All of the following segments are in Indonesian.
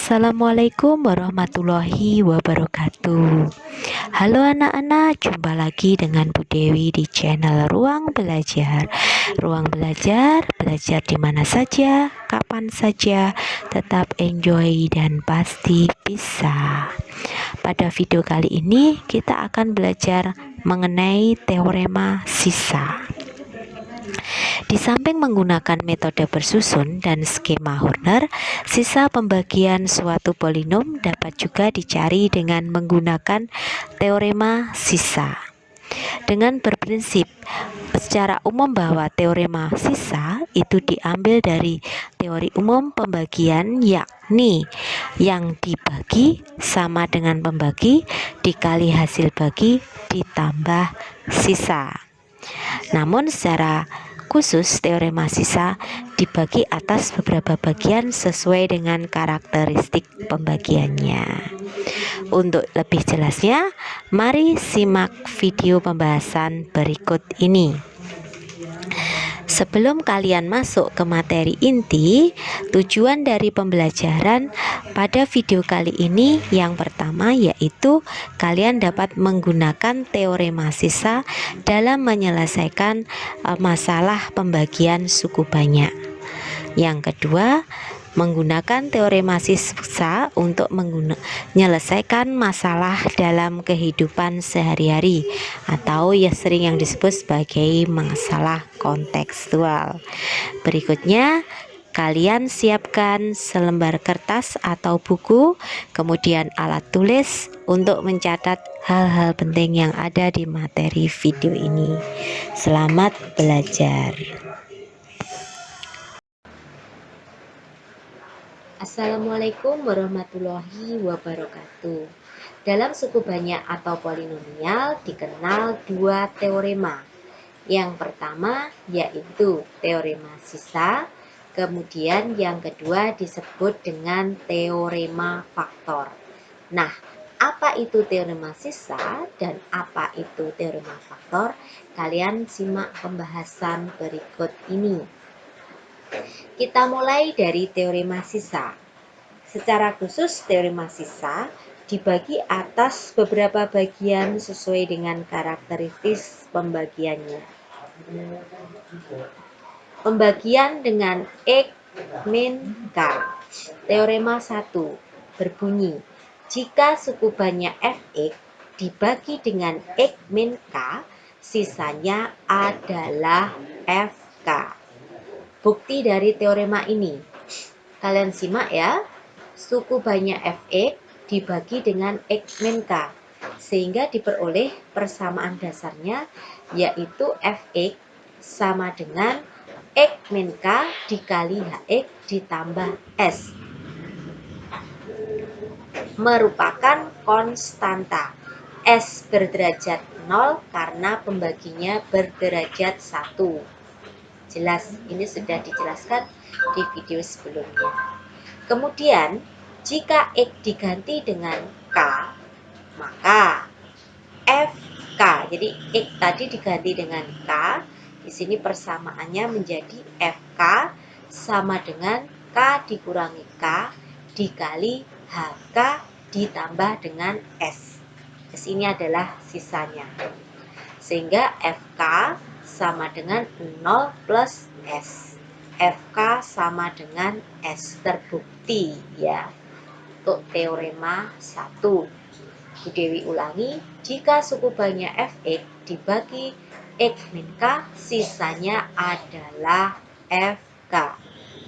Assalamualaikum warahmatullahi wabarakatuh. Halo anak-anak, jumpa lagi dengan Bu Dewi di channel Ruang Belajar. Ruang belajar, belajar di mana saja, kapan saja, tetap enjoy dan pasti bisa. Pada video kali ini kita akan belajar mengenai teorema sisa. Di samping menggunakan metode bersusun dan skema Horner, sisa pembagian suatu polinom dapat juga dicari dengan menggunakan teorema sisa. Dengan berprinsip secara umum bahwa teorema sisa itu diambil dari teori umum pembagian, yakni yang dibagi sama dengan pembagi dikali hasil bagi ditambah sisa. Namun secara khusus teorema sisa dibagi atas beberapa bagian sesuai dengan karakteristik pembagiannya. Untuk lebih jelasnya, mari simak video pembahasan berikut ini. Sebelum kalian masuk ke materi inti, tujuan dari pembelajaran pada video kali ini yang pertama yaitu kalian dapat menggunakan teorema sisa dalam menyelesaikan masalah pembagian suku banyak. Yang kedua, menggunakan teorema sisa untuk menyelesaikan masalah dalam kehidupan sehari-hari atau ya sering yang disebut sebagai masalah kontekstual. Berikutnya, kalian siapkan selembar kertas atau buku, kemudian alat tulis untuk mencatat hal-hal penting yang ada di materi video ini. Selamat belajar. Assalamualaikum warahmatullahi wabarakatuh. Dalam suku banyak atau polinomial dikenal dua teorema. Yang pertama yaitu teorema sisa, kemudian yang kedua disebut dengan teorema faktor. Nah, apa itu teorema sisa dan apa itu teorema faktor? Kalian simak pembahasan berikut ini. Kita mulai dari teorema sisa. Secara khusus teorema sisa dibagi atas beberapa bagian sesuai dengan karakteristik pembagiannya. Pembagian dengan X min K. Teorema 1 berbunyi, jika suku banyak Fx dibagi dengan X min K, sisanya adalah Fk. Bukti dari teorema ini, kalian simak ya. Suku banyak Fx dibagi dengan X min K, sehingga diperoleh persamaan dasarnya yaitu Fx sama dengan X min K dikali Hx ditambah S, merupakan konstanta. S berderajat 0 karena pembaginya berderajat 1. Jelas, ini sudah dijelaskan di video sebelumnya. Kemudian, jika X diganti dengan K, maka Fk, jadi X tadi diganti dengan K, di sini persamaannya menjadi Fk sama dengan K dikurangi K dikali Hk ditambah dengan S. S ini adalah sisanya. Sehingga Fk sama dengan 0 plus S. Fk sama dengan S, terbukti ya untuk teorema 1. Bu Dewi ulangi, jika suku banyak Fx dibagi X min K, sisanya adalah Fk.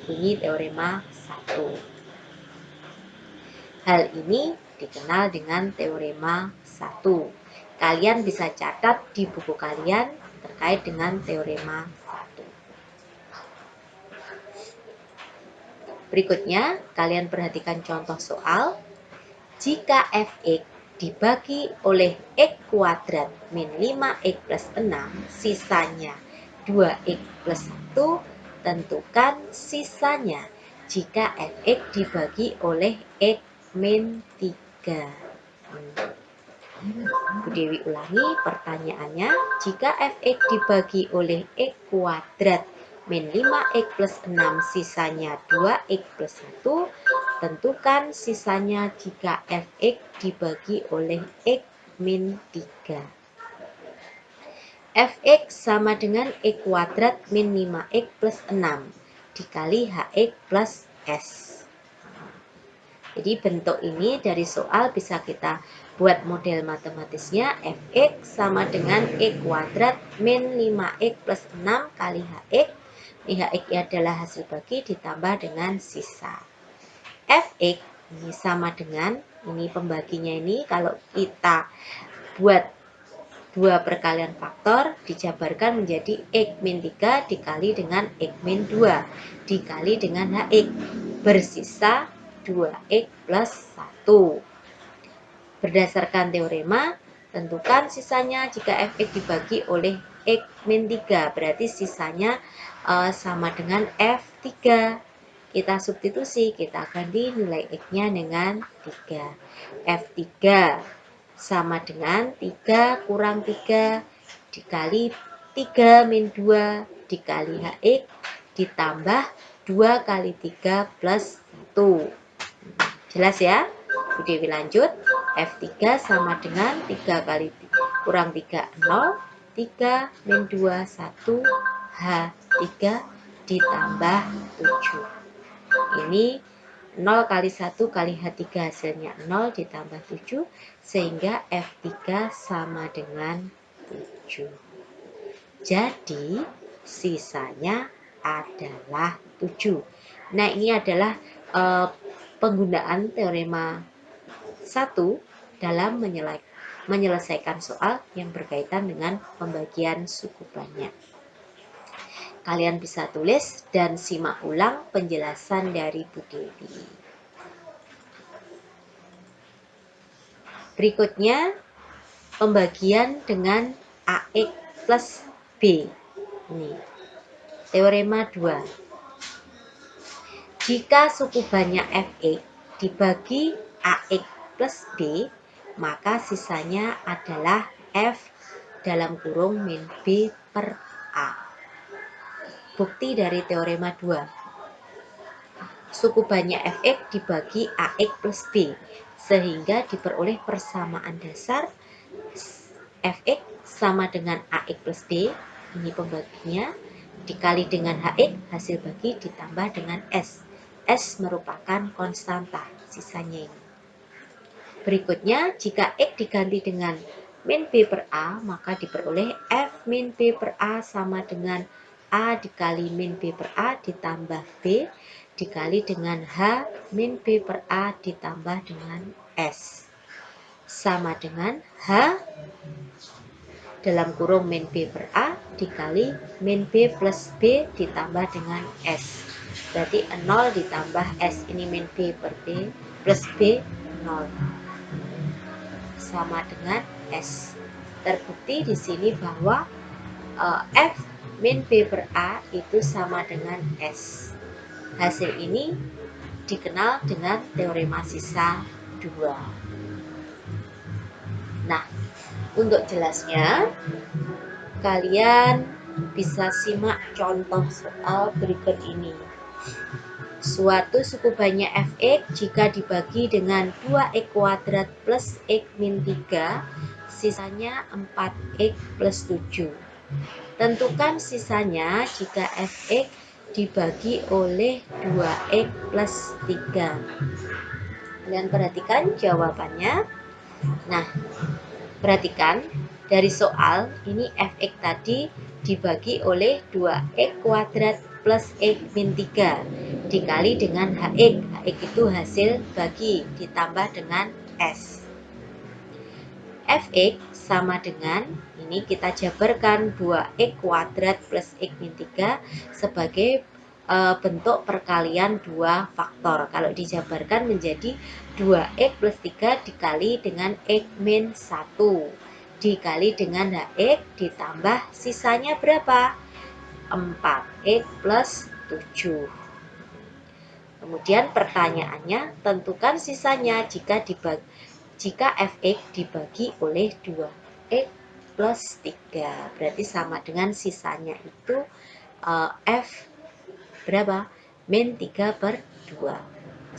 Bunyi teorema 1. Hal ini dikenal dengan teorema 1. Kalian bisa catat di buku kalian terkait dengan teorema 1. Berikutnya, kalian perhatikan contoh soal. Jika Fx dibagi oleh X kuadrat min 5X plus 6, sisanya 2X plus 1, tentukan sisanya jika Fx dibagi oleh X min 3. Bu Dewi ulangi pertanyaannya, jika Fx dibagi oleh X kuadrat min 5X plus 6 sisanya 2X plus 1, Tentukan sisanya jika fx dibagi oleh x min 3. Fx sama dengan x kuadrat min 5x plus 6 dikali hx plus s. Jadi bentuk ini dari soal bisa kita buat model matematisnya. Fx sama dengan x kuadrat min 5x plus 6 kali hx. Ini hx adalah hasil bagi ditambah dengan sisa. Fx ini sama dengan, ini pembaginya ini kalau kita buat dua perkalian faktor dijabarkan menjadi x min 3 dikali dengan x min 2 dikali dengan hx. Bersisa 2x plus 1. Berdasarkan teorema, tentukan sisanya jika fx dibagi oleh x min 3. Berarti sisanya sama dengan f3. Kita substitusi, kita ganti nilai x-nya dengan 3. F3 sama dengan 3 kurang 3 dikali 3 min 2 dikali hx ditambah 2 kali 3 plus 1. Jelas ya? Bu Dewi lanjut. F3 sama dengan 3 kali kurang 3, 0. 3 min 2, 1. H3 ditambah 7. Ini 0 kali 1 kali H3 hasilnya 0 ditambah 7. Sehingga F3 sama dengan 7. Jadi sisanya adalah 7. Nah, ini adalah penggunaan teorema 1 dalam menyelesaikan soal yang berkaitan dengan pembagian suku banyak. Kalian bisa tulis dan simak ulang penjelasan dari Bu Dewi. Berikutnya, pembagian dengan AX plus B. Ini, teorema 2. Jika suku banyak Fx dibagi AX plus B, maka sisanya adalah F dalam kurung min B per A. Bukti dari teorema 2. Suku banyak Fx dibagi AX plus B, sehingga diperoleh persamaan dasar Fx sama dengan AX plus B, ini pembaginya, dikali dengan Hx, hasil bagi ditambah dengan S. S merupakan konstanta, sisanya ini. Berikutnya, jika X diganti dengan min B per A, maka diperoleh F min B per A sama dengan A dikali min B per A ditambah B dikali dengan H min B per A ditambah dengan S. Sama dengan H dalam kurung min B per A dikali min B plus B ditambah dengan S. Berarti 0 ditambah S, ini min B per B plus B 0. Sama dengan S. Terbukti di sini bahwa F min B per A itu sama dengan S. Hasil ini dikenal dengan teorema sisa 2. Nah, untuk jelasnya, kalian bisa simak contoh soal berikut ini. Suatu suku banyak Fx jika dibagi dengan 2x kuadrat plus x min 3, sisanya 4x plus 7. Tentukan sisanya jika Fx dibagi oleh 2x plus 3. Kalian perhatikan jawabannya. Nah, perhatikan dari soal ini Fx tadi dibagi oleh 2x kuadrat plus x min 3 dikali dengan Hx. Hx itu hasil bagi ditambah dengan S. Fx sama dengan, ini kita jabarkan 2x kuadrat plus x min 3 sebagai bentuk perkalian dua faktor. Kalau dijabarkan menjadi 2x plus 3 dikali dengan x min 1 dikali dengan Hx ditambah sisanya berapa? 4x plus 7. Kemudian pertanyaannya, tentukan sisanya jika Fx dibagi oleh 2x plus 3. Berarti sama dengan sisanya itu F berapa? Min 3 per 2.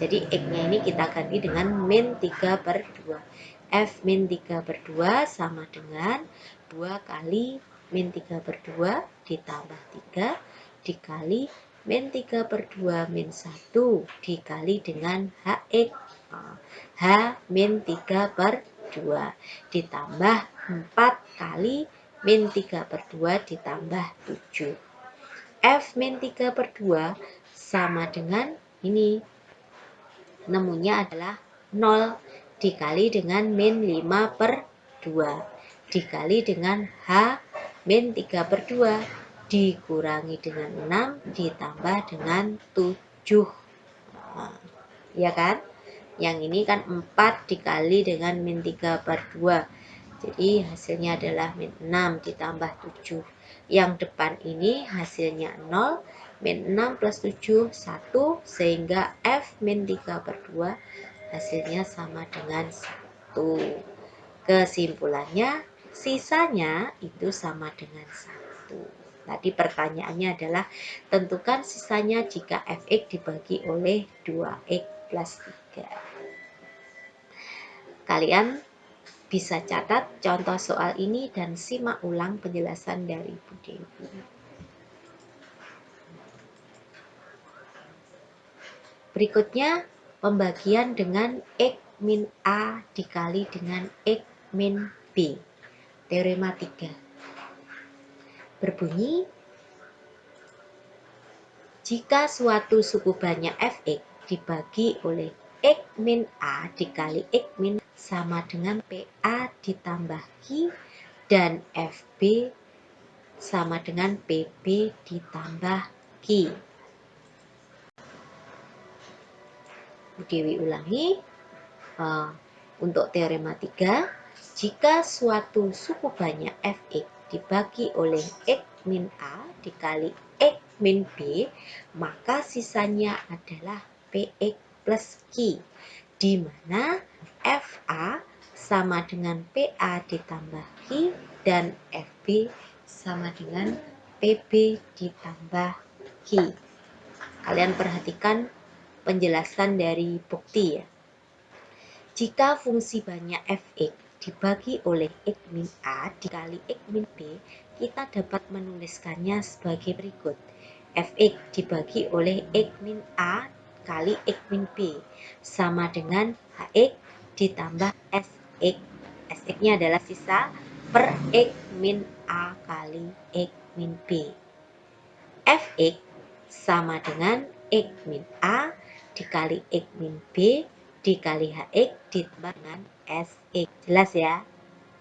Jadi X-nya ini kita ganti dengan min 3 per 2. F min 3 per 2 sama dengan 2 kali min 3 per 2 ditambah 3 dikali min 3 per 2 min 1 dikali dengan HX. H min 3 per 2 ditambah 4 kali min 3 per 2 ditambah 7. F min 3 per 2 sama dengan ini. Nemunya adalah 0 dikali dengan min 5 per 2 dikali dengan H min 3 per 2 dikurangi dengan 6 ditambah dengan 7. Nah, ya kan? Yang ini kan 4 dikali dengan min 3 per 2. Jadi hasilnya adalah min 6 ditambah 7. Yang depan ini hasilnya 0. Min 6 plus 7, 1. Sehingga F min 3 per 2 hasilnya sama dengan 1. Kesimpulannya, sisanya itu sama dengan 1. Tadi pertanyaannya adalah tentukan sisanya jika Fx dibagi oleh 2x plus 3. Kalian bisa catat contoh soal ini dan simak ulang penjelasan dari Bu Dewi. Berikutnya, pembagian dengan X min A dikali dengan X min B. Teorema 3. Berbunyi, jika suatu suku banyak Fx dibagi oleh X min A dikali X min sama dengan PA ditambah Q dan FB sama dengan PB ditambah Q. Bu Dewi ulangi, untuk teorema 3, jika suatu suku banyak Fx dibagi oleh X min A dikali X min B, maka sisanya adalah Px plus Q, di mana Fa sama dengan Pa ditambah Q dan Fb sama dengan Pb ditambah Q. Kalian perhatikan penjelasan dari bukti ya. Jika fungsi banyak Fx dibagi oleh X min A dikali X min B, kita dapat menuliskannya sebagai berikut. Fx dibagi oleh X min A kali X min B sama dengan Hx ditambah Sx. Sx-nya adalah sisa per X min A kali X min B. Fx sama dengan X min A dikali X min B dikali Hx ditambah dengan Sx. Jelas ya?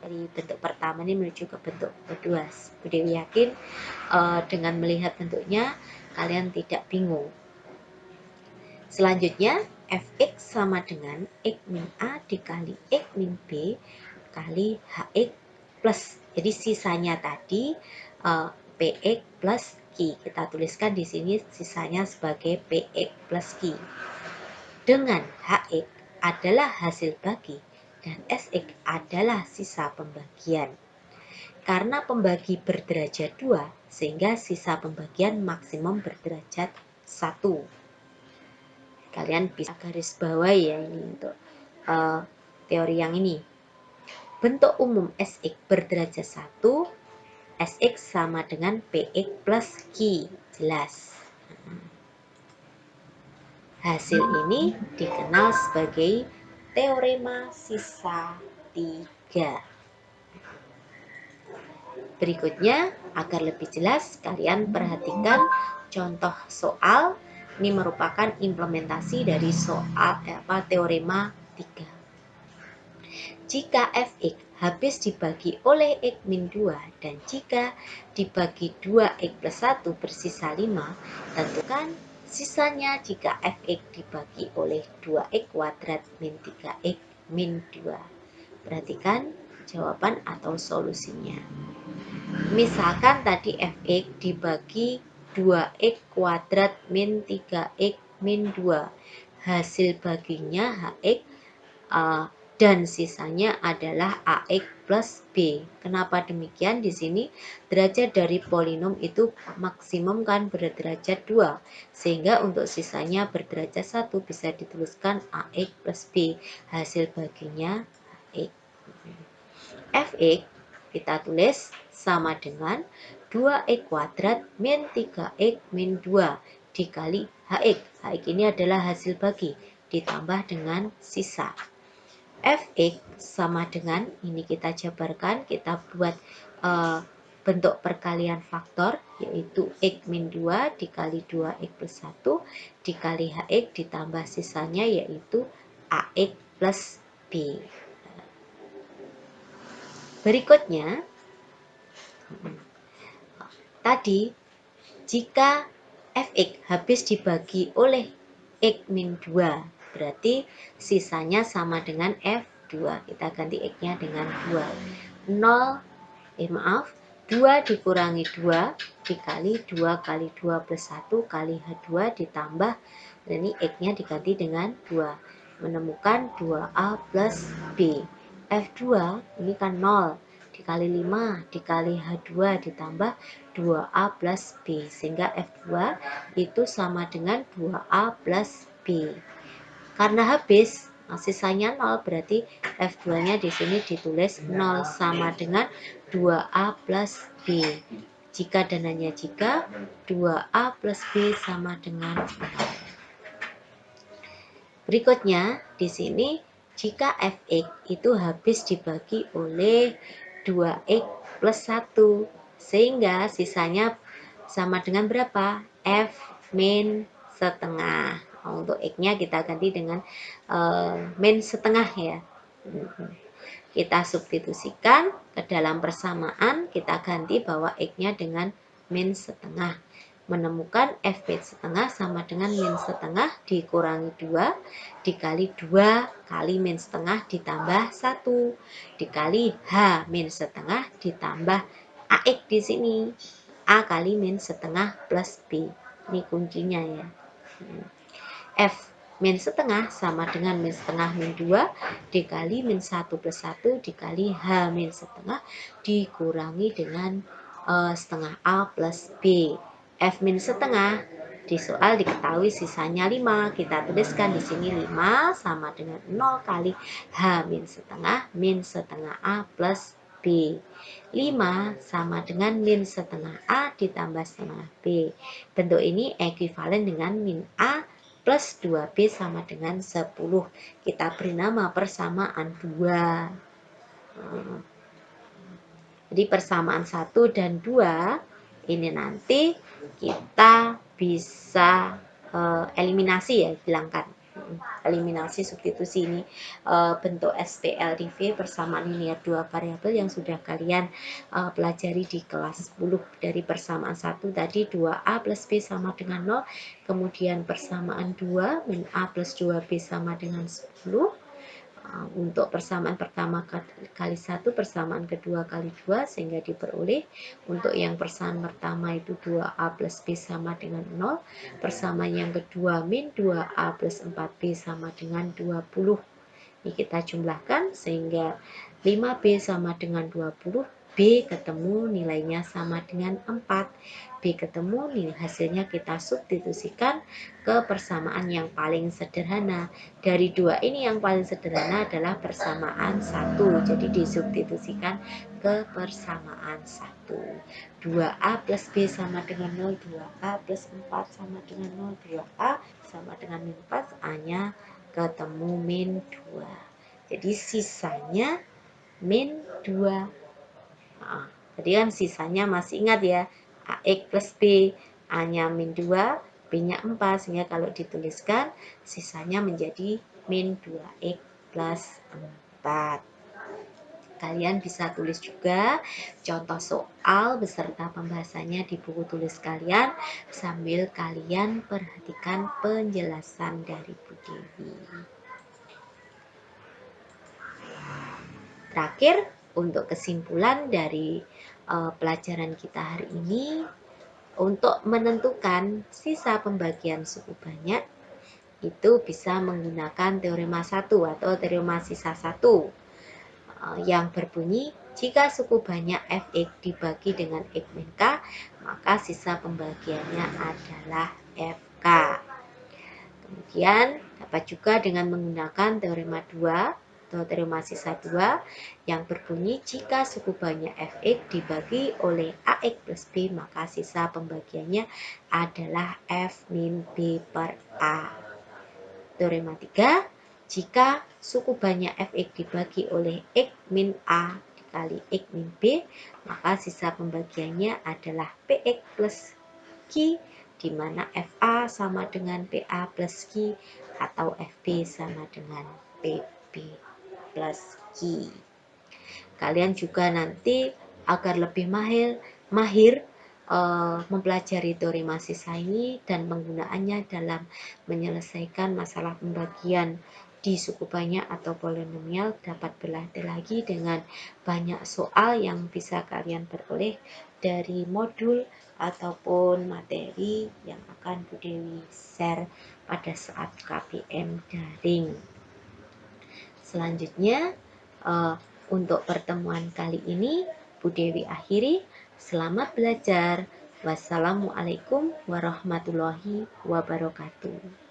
Dari bentuk pertama ini menuju ke bentuk kedua. Bu Dewi yakin dengan melihat bentuknya kalian tidak bingung. Selanjutnya, Fx sama dengan X min A dikali X min B kali Hx plus. Jadi sisanya tadi Px plus Q. Kita tuliskan di sini sisanya sebagai Px plus Q. Dengan Hx adalah hasil bagi dan Sx adalah sisa pembagian. Karena pembagi berderajat 2, sehingga sisa pembagian maksimum berderajat 1. Kalian bisa garis bawahi ya ini untuk teori yang ini. Bentuk umum Sx berderajat 1, Sx sama dengan Px plus Q. Jelas. Hasil ini dikenal sebagai teorema sisa 3. Berikutnya, agar lebih jelas, kalian perhatikan contoh soal. Ini merupakan implementasi dari soal teorema 3. Jika Fx habis dibagi oleh X min 2 dan jika dibagi 2X plus 1 bersisa 5, tentukan sisanya jika Fx dibagi oleh 2x kuadrat min 3x min 2. Perhatikan jawaban atau solusinya. Misalkan tadi Fx dibagi 2x kuadrat min 3x min 2. Hasil baginya Hx dan sisanya adalah Ax plus B. Kenapa demikian? Di sini derajat dari polinom itu maksimum kan berderajat 2. Sehingga untuk sisanya berderajat 1 bisa dituliskan AX plus B. Hasil baginya AX. Fx kita tulis sama dengan 2x kuadrat min 3x min 2 dikali Hx. Hx ini adalah hasil bagi ditambah dengan sisa. Fx sama dengan, ini kita jabarkan, kita buat bentuk perkalian faktor, yaitu x min 2 dikali 2x plus 1 dikali Hx ditambah sisanya, yaitu Ax plus B. Berikutnya, tadi jika Fx habis dibagi oleh x min 2, berarti sisanya sama dengan F2. Kita ganti X-nya dengan 2. 2 dikurangi 2 dikali 2 kali 2 plus 1 kali H2 ditambah, ini X-nya diganti dengan 2. Menemukan 2A plus B. F2 ini kan 0. Dikali 5 dikali H2 ditambah 2A plus B. Sehingga F2 itu sama dengan 2A plus B. Karena habis, sisanya 0, berarti F2-nya di sini ditulis 0 sama dengan 2A plus B. Jika dan hanya jika 2A plus B sama dengan 0. Berikutnya, di sini jika Fx itu habis dibagi oleh 2x plus 1, sehingga sisanya sama dengan berapa? F min setengah. Untuk X-nya kita ganti dengan min setengah ya. Kita substitusikan ke dalam persamaan, kita ganti bahwa X-nya dengan min setengah. Menemukan F min setengah sama dengan min setengah dikurangi 2 dikali 2 kali min setengah ditambah 1 dikali H min setengah ditambah AX di sini. A kali min setengah plus B. Ini kuncinya ya. F min setengah sama dengan min setengah min 2 dikali min 1 plus 1 dikali H min setengah dikurangi dengan setengah A plus B. F min setengah di soal diketahui sisanya 5. Kita tuliskan di sini 5 sama dengan 0 kali H min setengah A plus B. 5 sama dengan min setengah A ditambah setengah B. Bentuk ini ekuivalen dengan min A plus 2B sama dengan 10. Kita beri nama persamaan 2. Jadi persamaan 1 dan 2 ini nanti kita bisa eliminasi ya, hilangkan. Eliminasi substitusi ini bentuk SPLDV persamaan linear 2 variabel yang sudah kalian pelajari di kelas 10. Dari persamaan 1 tadi 2A plus B sama dengan 0, kemudian persamaan 2 min A plus 2B sama dengan 10. Untuk persamaan pertama kali 1, persamaan kedua kali 2, sehingga diperoleh untuk yang persamaan pertama itu 2A plus B sama dengan 0, persamaan yang kedua min 2A plus 4B sama dengan 20. Ini kita jumlahkan sehingga 5B sama dengan 20, B ketemu nilainya sama dengan 4. B ketemu nilai hasilnya kita substitusikan ke persamaan yang paling sederhana. Dari 2 ini yang paling sederhana adalah persamaan 1. Jadi disubstitusikan ke persamaan 1. 2A plus B sama dengan 0, 2A plus 4 sama dengan 0, 2A sama dengan min 4, A-nya ketemu min 2. Jadi sisanya min 2. Tadi kan sisanya masih ingat ya, AX plus B, A-nya min 2, B-nya 4, sehingga kalau dituliskan sisanya menjadi min 2X plus 4. Kalian bisa tulis juga contoh soal beserta pembahasannya di buku tulis kalian sambil kalian perhatikan penjelasan dari Bu Dewi. Terakhir, untuk kesimpulan dari pelajaran kita hari ini, untuk menentukan sisa pembagian suku banyak itu bisa menggunakan teorema 1 atau teorema sisa 1. yang berbunyi jika suku banyak fx dibagi dengan x min k, maka sisa pembagiannya adalah fk. Kemudian dapat juga dengan menggunakan teorema 2 atau teorema sisa 2 yang berbunyi jika suku banyak fx dibagi oleh ax plus b, maka sisa pembagiannya adalah f min b per a. Teorema 3, jika suku banyak fx dibagi oleh x min a dikali x min b, maka sisa pembagiannya adalah px plus q, di mana fa sama dengan pa plus q atau fb sama dengan pb plus q. Kalian juga nanti agar lebih mahir mempelajari teorema sisa ini dan penggunaannya dalam menyelesaikan masalah pembagian di suku banyak atau polinomial, dapat berlatih lagi dengan banyak soal yang bisa kalian peroleh dari modul ataupun materi yang akan Bu Dewi share pada saat KBM daring. Selanjutnya untuk pertemuan kali ini Bu Dewi akhiri. Selamat belajar. Wassalamualaikum warahmatullahi wabarakatuh.